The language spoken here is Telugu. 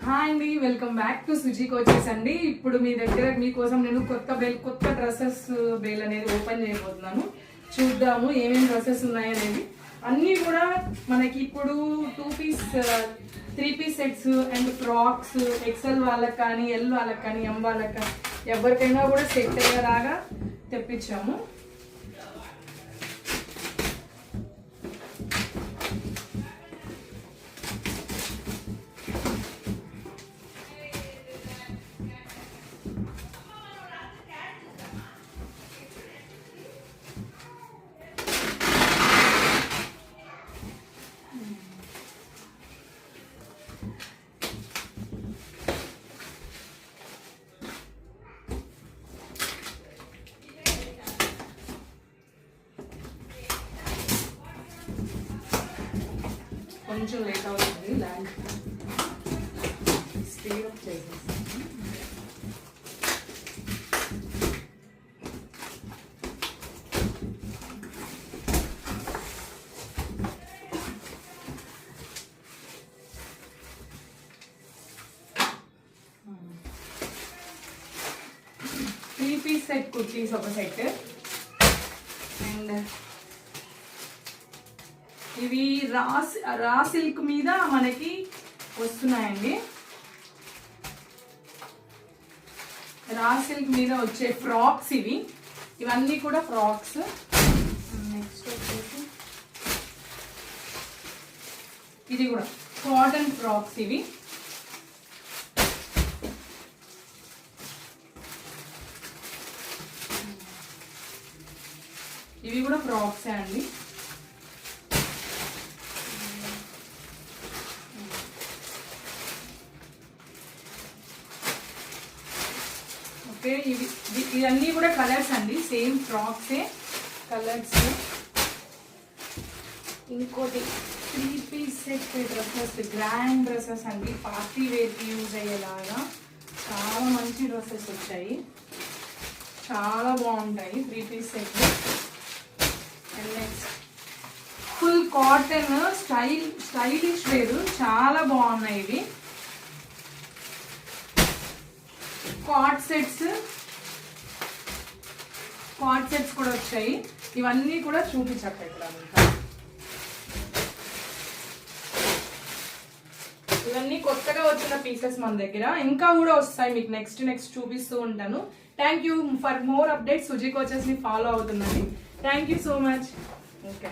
హాయ్ అండి, welcome back to Suji coaches అండి. ఇప్పుడు మీ దగ్గర మీకోసం నేను కొత్త డ్రెస్సెస్ బేల్ అనేది ఓపెన్ చేయబోతున్నాను. చూద్దాము ఏమేమి డ్రెస్సెస్ ఉన్నాయనేది. అన్నీ కూడా మనకి ఇప్పుడు 2 piece 3 piece sets and frocks XL వాళ్ళకి కానీ, ఎల్ వాళ్ళకి కానీ, ఎం వాళ్ళకి కానీ ఎవరికైనా కూడా సెట్ అయ్యేలాగా తెప్పించాము. కొంచెం లేట్ అవుతుంది, ల్యాండ్ స్పీడ్ అప్ చేసేస్తాను. త్రీ పీస్ సెట్ కుర్తీస్ ఒక సెట్ అండ్ ఇవి రా సిల్క్ మీద మనకి వస్తున్నాయండి. రా సిల్క్ మీద వచ్చే ఫ్రాక్స్ ఇవన్నీ కూడా ఫ్రాక్స్. నెక్స్ట్ వచ్చేసి ఇది కూడా కాటన్ ఫ్రాక్స్. ఇవి కూడా ఫ్రాక్సే అండి. ఓకే, ఇవన్నీ కూడా కలర్స్ అండి, సేమ్ ఫ్రాక్సే కలర్స్. ఇంకోటి 3 piece set dresses, grand dresses అండి, పార్టీ వేర్కి యూజ్ అయ్యేలాగా చాలా మంచి డ్రెస్సెస్ వచ్చాయి, చాలా బాగుంటాయి 3 piece set. And next full cotton stylish wear, చాలా బాగున్నాయి ఇవి. కార్డ్ సెట్స్ కూడా వచ్చాయి. ఇవన్నీ కూడా చూపించక్క ఇక్కడ. ఇవన్నీ కొత్తగా వచ్చిన పీసెస్ మన దగ్గర, ఇంకా కూడా వస్తాయి మీకు నెక్స్ట్ చూపిస్తూ ఉంటాను. Thank you for more updates. Suji coaches ని ఫాలో అవుతుందండి. Thank you so much. Okay.